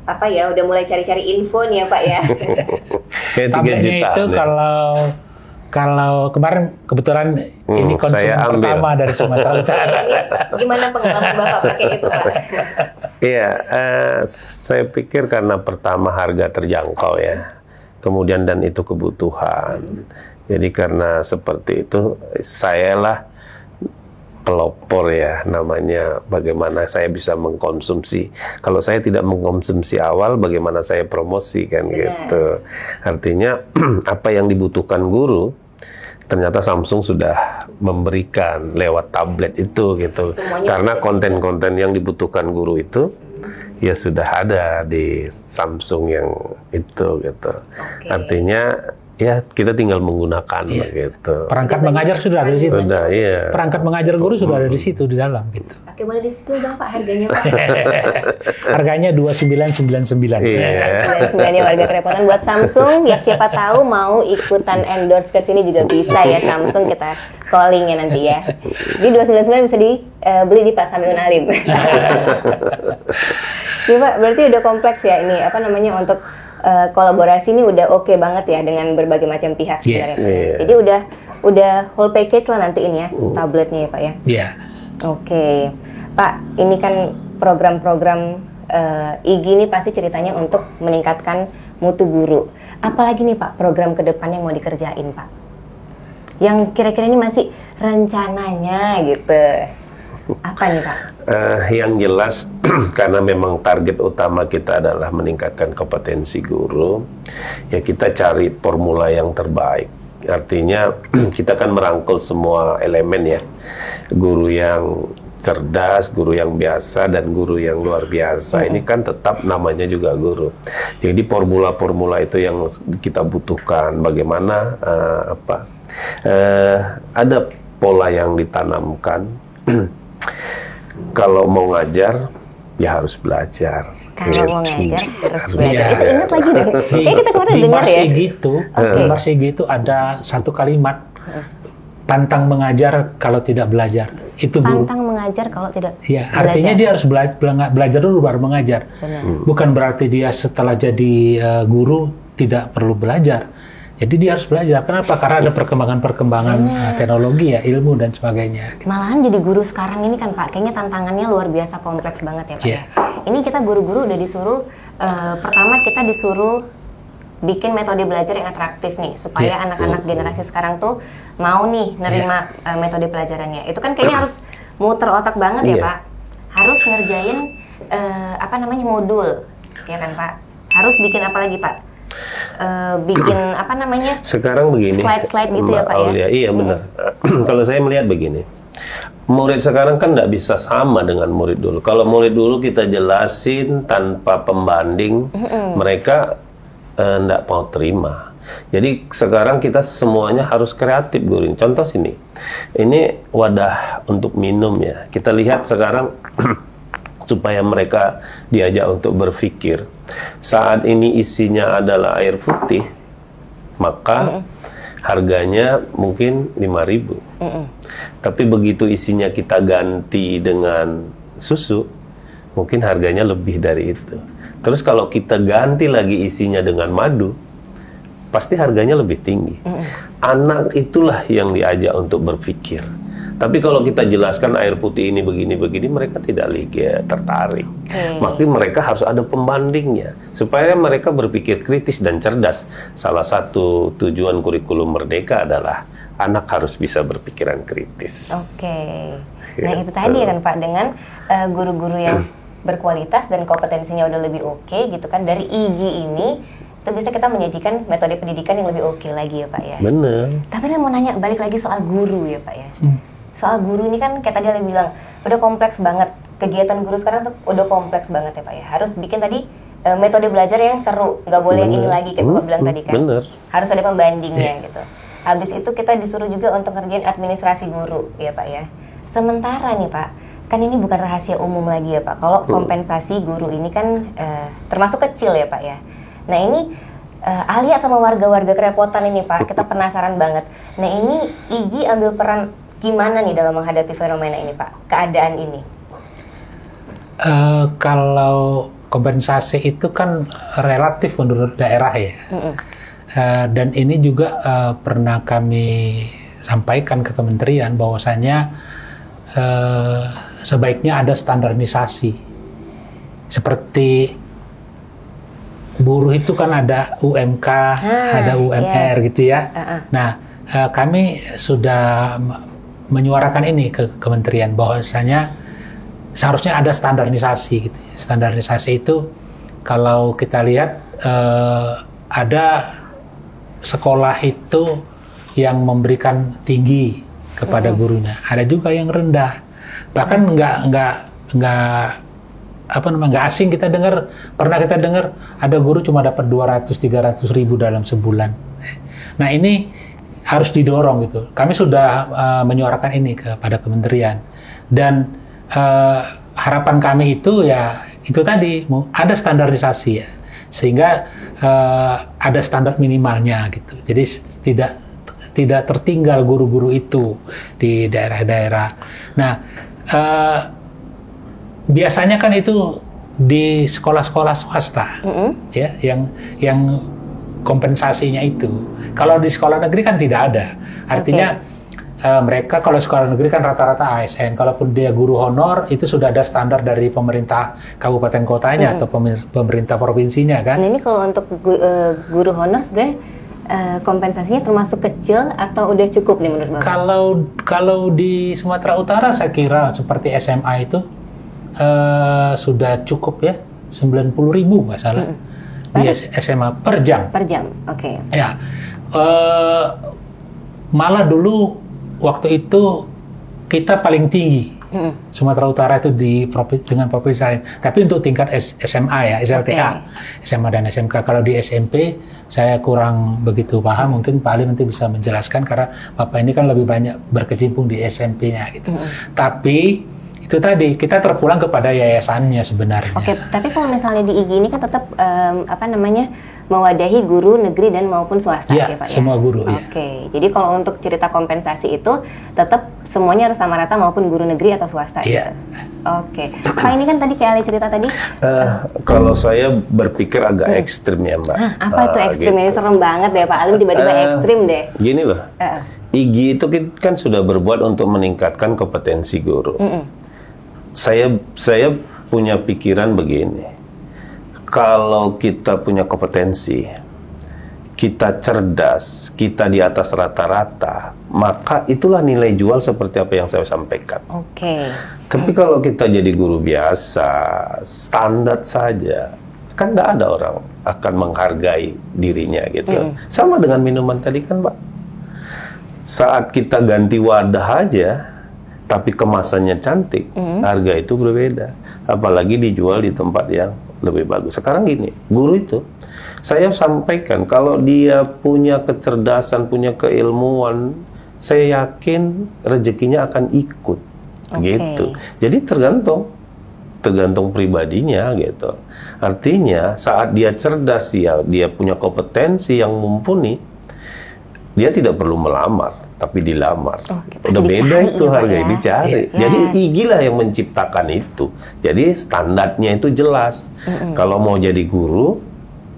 udah mulai cari-cari info nih ya, Pak ya. Kayak 3 Tabletnya juta. itu kalau kemarin kebetulan ini konsumen pertama dari Sumatera Utara. Ini gimana pengalaman Bapak pakai itu, Pak? Iya, saya pikir karena pertama harga terjangkau ya, kemudian dan itu kebutuhan. Jadi karena seperti itu, sayalah pelopor ya namanya, bagaimana saya bisa mengkonsumsi. Kalau saya tidak mengkonsumsi awal, bagaimana saya promosi kan. Benar. Gitu. Artinya apa yang dibutuhkan guru, ternyata Samsung sudah memberikan lewat tablet itu gitu. Semuanya Karena konten-konten yang dibutuhkan guru itu ya sudah ada di Samsung yang itu gitu. Oke. Artinya ya kita tinggal menggunakan gitu. Perangkat mengajar sudah ada di situ. Sudah, iya. Perangkat mengajar guru sudah ada di situ di dalam gitu. Oke, boleh di-spill dong, Pak, harganya, Pak? Harganya 2999. Iya. Sebenarnya warga kerepotan buat Samsung, ya siapa tahu mau ikutan endorse ke sini juga bisa ya Samsung, kita calling ya nanti ya. Di 299 bisa dibeli di Pak Samiun Alim. Iya, Pak, berarti udah kompleks ya ini untuk kolaborasi ini udah oke banget ya dengan berbagai macam pihak sebenarnya. Yeah. Jadi udah whole package lah nanti ini ya tabletnya ya, Pak ya. Iya. Oke, Pak, ini kan program-program IGI ini pasti ceritanya untuk meningkatkan mutu guru. Apalagi nih, Pak, program ke depan yang mau dikerjain, Pak? Yang kira-kira ini masih rencananya gitu. Apa nih, Pak? Yang jelas, karena memang target utama kita adalah meningkatkan kompetensi guru, ya kita cari formula yang terbaik. Artinya kita kan merangkul semua elemen ya, guru yang cerdas, guru yang biasa, dan guru yang luar biasa. Ini kan tetap namanya juga guru. Jadi formula-formula itu yang kita butuhkan. Bagaimana ada pola yang ditanamkan. Kalau mau ngajar, ya harus belajar. Kalau mau ngajar harus belajar. Iya. Itu ingat lagi deh. Kayaknya kita kemarin Di dengar ya. Marsigi itu ada satu kalimat, pantang mengajar kalau tidak belajar. Itu guru. Pantang mengajar mengajar kalau tidak Ya, artinya dia harus belajar dulu baru mengajar. Benar. Bukan berarti dia setelah jadi guru tidak perlu belajar. Jadi dia harus belajar. Kenapa? Karena ada perkembangan teknologi ya, ilmu dan sebagainya. Malahan jadi guru sekarang ini kan Pak, kayaknya tantangannya luar biasa kompleks banget ya Pak. Iya. Ini kita guru-guru udah disuruh, pertama kita disuruh bikin metode belajar yang atraktif nih, supaya anak-anak generasi sekarang tuh mau nih nerima metode pelajarannya. Itu kan kayaknya harus muter otak banget ya Pak. Harus ngerjain modul, ya kan Pak. Harus bikin apa lagi Pak? Bikin Sekarang begini. Slide-slide gitu ya Pak ya? Iya benar. Kalau saya melihat begini. Murid sekarang kan nggak bisa sama dengan murid dulu. Kalau murid dulu kita jelasin tanpa pembanding, mereka nggak mau terima. Jadi sekarang kita semuanya harus kreatif guru. Contoh sini, ini wadah untuk minum ya. Kita lihat sekarang supaya mereka diajak untuk berpikir. Saat ini isinya adalah air putih, maka harganya mungkin 5.000. Tapi begitu isinya kita ganti dengan susu, mungkin harganya lebih dari itu. Terus kalau kita ganti lagi isinya dengan madu, pasti harganya lebih tinggi. Anak itulah yang diajak untuk berpikir. Tapi kalau kita jelaskan air putih ini begini-begini, mereka tidak tertarik. Maka mereka harus ada pembandingnya, supaya mereka berpikir kritis dan cerdas. Salah satu tujuan kurikulum Merdeka adalah anak harus bisa berpikiran kritis. Nah itu tadi kan Pak, dengan guru-guru yang berkualitas dan kompetensinya udah lebih oke gitu kan, dari IGI ini itu bisa kita menyajikan metode pendidikan yang lebih oke lagi ya Pak ya. Benar. Tapi saya mau nanya balik lagi soal guru ya Pak ya. Soal guru ini kan kayak tadi Ale bilang udah kompleks banget, kegiatan guru sekarang tuh udah kompleks banget ya Pak ya. Harus bikin tadi metode belajar yang seru, nggak boleh yang ini lagi kayak Bapak bilang tadi kan. Bener. Harus ada pembandingnya gitu. Habis itu kita disuruh juga untuk ngerjain administrasi guru ya Pak ya. Sementara nih Pak, kan ini bukan rahasia umum lagi ya Pak, kalau kompensasi guru ini kan termasuk kecil ya Pak ya. Nah ini Alia sama warga-warga kerepotan ini Pak, kita penasaran banget. Nah ini IGI ambil peran gimana nih dalam menghadapi fenomena ini Pak, keadaan ini? Kalau kompensasi itu kan relatif menurut daerah ya. Dan ini juga pernah kami sampaikan ke kementerian bahwasanya sebaiknya ada standarisasi. Seperti buruh itu kan ada UMK, ada UMR gitu ya. Nah, kami sudah menyuarakan ini ke kementerian bahwasanya seharusnya ada standarisasi gitu. Standarisasi itu kalau kita lihat ada sekolah itu yang memberikan tinggi kepada gurunya, ada juga yang rendah. Bahkan nggak asing kita dengar, pernah kita dengar ada guru cuma dapat 200-300 ribu dalam sebulan. Nah ini harus didorong gitu. Kami sudah menyuarakan ini kepada kementerian, dan harapan kami itu ya itu tadi ada standarisasi ya, sehingga ada standar minimalnya gitu. Jadi tidak tertinggal guru-guru itu di daerah-daerah. Nah, biasanya kan itu di sekolah-sekolah swasta, ya, yang kompensasinya itu. Kalau di sekolah negeri kan tidak ada. Artinya mereka kalau sekolah negeri kan rata-rata ASN. Kalaupun dia guru honor, itu sudah ada standar dari pemerintah kabupaten kotanya atau pemerintah provinsinya kan. Nah ini kalau untuk guru honor sebenarnya kompensasinya termasuk kecil atau udah cukup nih menurut Bapak? Kalau di Sumatera Utara saya kira seperti SMA itu sudah cukup ya, 90.000 nggak salah. Di SMA per jam. Per jam, oke. Ya, malah dulu waktu itu kita paling tinggi. Sumatera Utara itu dengan provinsi lain. Tapi untuk tingkat SMA ya, SLTA, SMA dan SMK. Kalau di SMP saya kurang begitu paham. Mungkin Pak Ali nanti bisa menjelaskan karena Bapak ini kan lebih banyak berkecimpung di SMP-nya gitu. Tapi itu tadi kita terpulang kepada yayasannya sebenarnya. Oke, tapi kalau misalnya di IGI ini kan tetap mewadahi guru negeri dan maupun swasta ya Pak ya? Semua guru ya. Oke, jadi kalau untuk cerita kompensasi itu tetap semuanya harus sama rata maupun guru negeri atau swasta Iya. gitu? Oke, Pak ini kan tadi kayak Ali cerita tadi. Kalau saya berpikir agak ekstrim ya Mbak. Apa itu ekstrim? Gitu. Ini serem banget deh Pak Alim tiba-tiba ekstrim deh. Gini loh, IGI itu kan sudah berbuat untuk meningkatkan kompetensi guru. Saya punya pikiran begini. Kalau kita punya kompetensi, kita cerdas, kita di atas rata-rata, maka itulah nilai jual seperti apa yang saya sampaikan. Oke. Tapi kalau kita jadi guru biasa, standar saja, kan tidak ada orang akan menghargai dirinya gitu. Sama dengan minuman tadi kan Pak. Saat kita ganti wadah aja, tapi kemasannya cantik, harga itu berbeda. Apalagi dijual di tempat yang lebih bagus. Sekarang gini, guru itu, saya sampaikan kalau dia punya kecerdasan, punya keilmuan, saya yakin rezekinya akan ikut, gitu. Jadi tergantung pribadinya, gitu. Artinya saat dia cerdas, dia punya kompetensi yang mumpuni, dia tidak perlu melamar, tapi dilamar. Udah beda itu harga dicari. Jadi IGI lah yang menciptakan itu. Jadi standarnya itu jelas. Kalau mau jadi guru,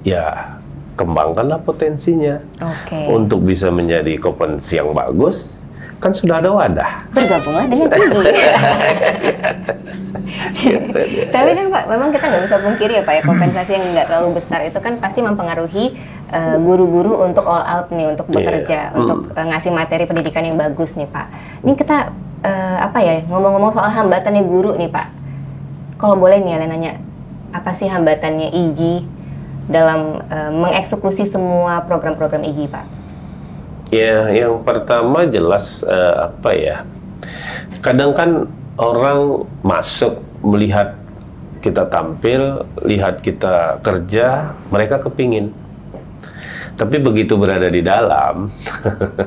ya kembangkanlah potensinya. Untuk bisa menjadi kompetensi yang bagus, kan sudah ada wadah. Bergabunglah dengan IGI. Tapi kan Pak, memang kita nggak bisa pungkiri ya Pak ya, kompensasi yang nggak terlalu besar itu kan pasti mempengaruhi guru-guru untuk all out nih, untuk bekerja, untuk ngasih materi pendidikan yang bagus nih Pak. Ini kita ngomong-ngomong soal hambatannya guru nih Pak. Kalau boleh nih Ale nanya, apa sih hambatannya IGI dalam mengeksekusi semua program-program IGI Pak? Ya, yang pertama jelas kadang kan orang masuk melihat kita tampil, lihat kita kerja, mereka kepingin. Tapi begitu berada di dalam,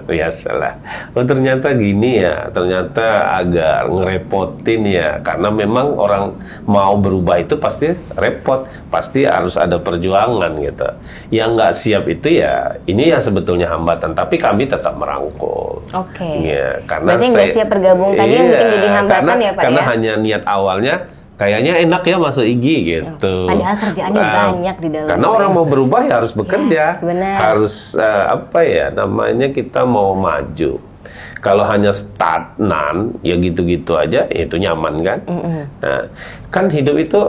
biasalah. Oh ternyata gini ya, ternyata agak ngerepotin ya. Karena memang orang mau berubah itu pasti repot, pasti harus ada perjuangan gitu. Yang nggak siap itu ya, ini yang sebetulnya hambatan. Tapi kami tetap merangkul. Ya, karena berarti nggak siap bergabung tadi yang mungkin jadi hambatan ya Pak karena ya? hanya niat awalnya, kayaknya enak ya masuk IGI gitu. Padahal kerjaannya banyak di dalam. Karena orang mau berubah ya harus bekerja, harus kita mau maju. Kalau hanya stagnan, ya gitu-gitu aja, itu nyaman kan? Nah, kan hidup itu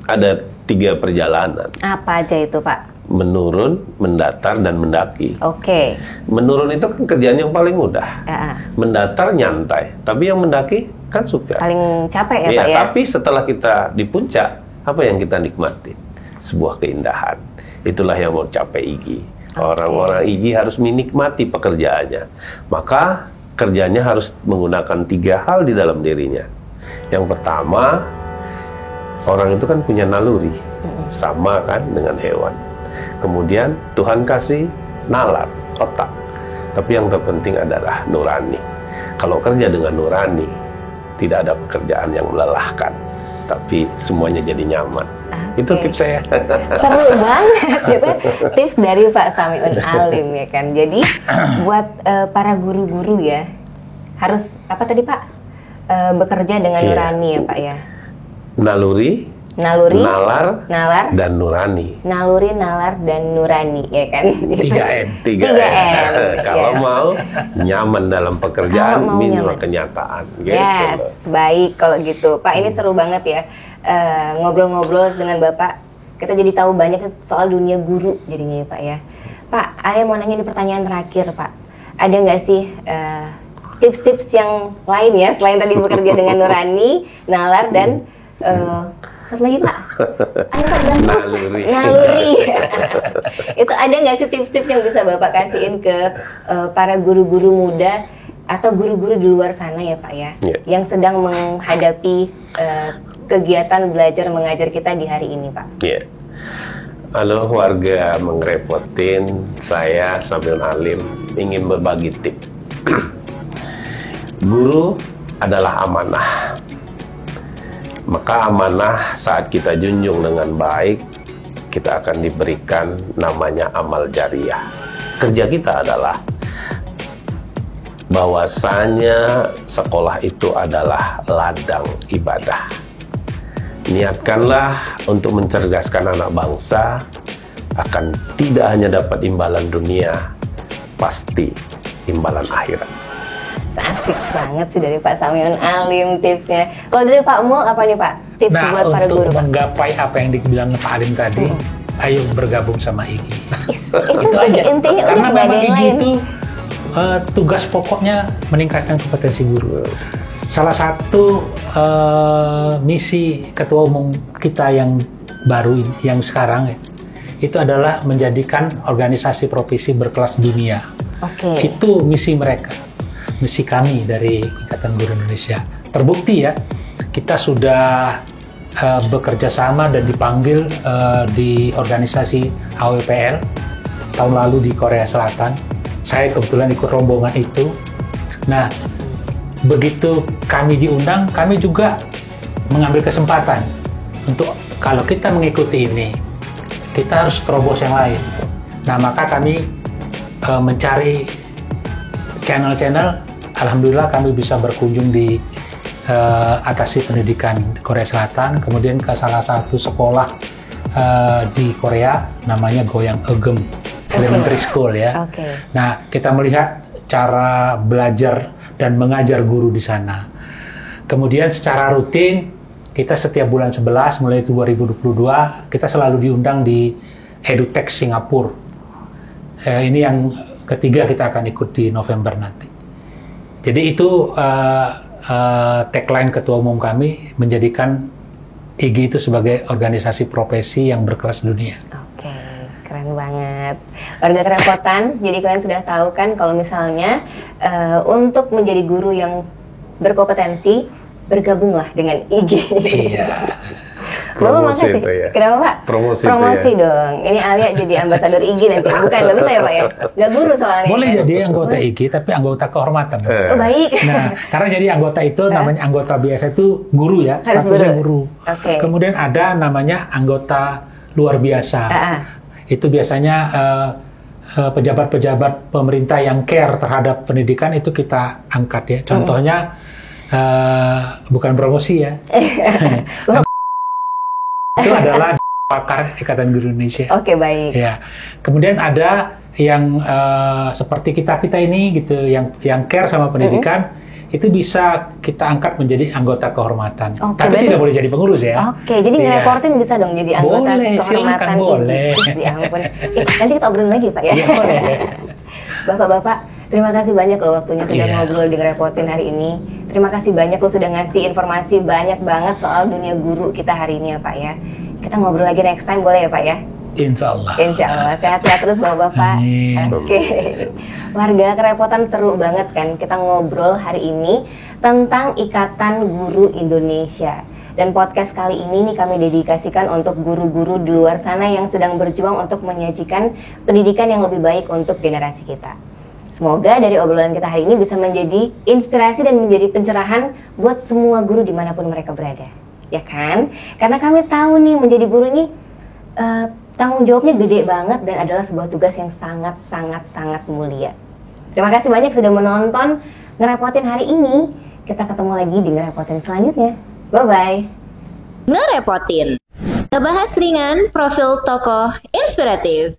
ada 3 perjalanan. Apa aja itu Pak? Menurun, mendatar, dan mendaki. Menurun itu kan kerjaan yang paling mudah. Mendatar nyantai, tapi yang mendaki kan suka. Paling capek ya Pak ya? Tapi setelah kita di puncak, apa yang kita nikmati? Sebuah keindahan. Itulah yang mau capai IGI. Orang-orang IGI harus menikmati pekerjaannya. Maka kerjanya harus menggunakan 3 hal di dalam dirinya. Yang pertama, orang itu kan punya naluri. Sama kan dengan hewan. Kemudian Tuhan kasih nalar, otak. Tapi yang terpenting adalah nurani. Kalau kerja dengan nurani, tidak ada pekerjaan yang melelahkan, tapi semuanya jadi nyaman. Itu tips saya. Seru banget gitu. Tips dari Pak Samiun Alim ya kan. Jadi buat para guru-guru ya, harus apa tadi Pak? Bekerja dengan nurani ya Pak ya. Naluri, nalar, dan nurani. Naluri, nalar, dan nurani, ya kan? 3N. Kalau mau nyaman dalam pekerjaan, minimal kenyataan. Gitu. Yes, baik kalau gitu. Pak, ini seru banget ya. Ngobrol-ngobrol dengan Bapak, kita jadi tahu banyak soal dunia guru jadinya ya Pak ya. Pak, saya mau nanya di pertanyaan terakhir Pak. Ada nggak sih tips-tips yang lain ya, selain tadi bekerja dengan nurani, nalar, dan satu lagi Pak, naluri. Itu ada nggak sih tips-tips yang bisa Bapak kasihin ke para guru-guru muda atau guru-guru di luar sana ya Pak ya, yang sedang menghadapi kegiatan belajar mengajar kita di hari ini Pak? Halo warga mengerepotin, saya Samiun Alim ingin berbagi tips. Guru adalah amanah. Maka amanah saat kita junjung dengan baik, kita akan diberikan namanya amal jariah. Kerja kita adalah bahwasanya sekolah itu adalah ladang ibadah. Niatkanlah untuk mencerdaskan anak bangsa, akan tidak hanya dapat imbalan dunia, pasti imbalan akhirat. Asik banget sih dari Pak Samion Alim tipsnya. Kalau dari Pak Mul apa nih Pak? Tips buat para guru. Untuk menggapai apa yang dibilang Pak Alim tadi, ayo bergabung sama IGI. Itu aja. Intinya karena udah memang IGI lain. itu tugas pokoknya meningkatkan kompetensi guru. Salah satu misi ketua umum kita yang baru yang sekarang itu adalah menjadikan organisasi profesi berkelas dunia. Itu misi mereka, misi kami dari Ikatan Guru Indonesia. Terbukti ya, kita sudah bekerja sama dan dipanggil di organisasi AWPL tahun lalu di Korea Selatan. Saya kebetulan ikut rombongan itu. Nah, begitu kami diundang, kami juga mengambil kesempatan untuk kalau kita mengikuti ini, kita harus terobos yang lain. Nah, maka kami mencari channel-channel. Alhamdulillah kami bisa berkunjung di Atasi Pendidikan Korea Selatan, kemudian ke salah satu sekolah di Korea namanya Goyang Eugem Elementary School ya. Nah, kita melihat cara belajar dan mengajar guru di sana. Kemudian secara rutin kita setiap bulan 11 mulai 2022 kita selalu diundang di EduTech Singapura. Ini yang ketiga kita akan ikut di November nanti. Jadi itu tagline ketua umum kami menjadikan IGI itu sebagai organisasi profesi yang berkelas dunia. Oke, keren banget. Warga kerepotan, jadi kalian sudah tahu kan kalau misalnya untuk menjadi guru yang berkompetensi, bergabunglah dengan IGI. Iya. Bapak makasih. Ya. Kenapa Pak? Promosi ya. Dong. Ini Alia jadi ambasador IGI nanti. Bukan, nggak bisa ya Pak ya? Nggak guru soalnya. Boleh jadi anggota IGI, tapi anggota kehormatan. Oh baik. Nah, karena jadi anggota itu namanya anggota biasa itu guru ya, statusnya guru. Kemudian ada namanya anggota luar biasa. Itu biasanya pejabat-pejabat pemerintah yang care terhadap pendidikan itu kita angkat ya. Contohnya bukan promosi ya. Itu adalah pakar Ikatan Guru Indonesia. Oke, baik. Ya. Kemudian ada yang seperti kita ini gitu, yang care sama pendidikan, itu bisa kita angkat menjadi anggota kehormatan. Tapi tidak boleh jadi pengurus ya. Oke, jadi ngereportin bisa dong jadi anggota kehormatan. Silakan, boleh. Ya ampun. Nanti kita obrolin lagi Pak ya. Ya boleh. Bapak-bapak, terima kasih banyak loh waktunya sudah ngobrol di Ngerepotin hari ini. Terima kasih banyak lo sudah ngasih informasi banyak banget soal dunia guru kita hari ini ya Pak ya. Kita ngobrol lagi next time boleh ya Pak ya? Insya Allah. Insya Allah. Sehat-sehat terus Bapak-bapak. Oke. Warga kerepotan seru banget kan. Kita ngobrol hari ini tentang Ikatan Guru Indonesia. Dan podcast kali ini nih kami dedikasikan untuk guru-guru di luar sana yang sedang berjuang untuk menyajikan pendidikan yang lebih baik untuk generasi kita. Semoga dari obrolan kita hari ini bisa menjadi inspirasi dan menjadi pencerahan buat semua guru dimanapun mereka berada. Ya kan? Karena kami tahu nih menjadi guru ini tanggung jawabnya gede banget dan adalah sebuah tugas yang sangat mulia. Terima kasih banyak sudah menonton Ngerepotin hari ini. Kita ketemu lagi di Ngerepotin selanjutnya. Bye-bye. Ngerepotin. Ngebahas ringan profil tokoh inspiratif.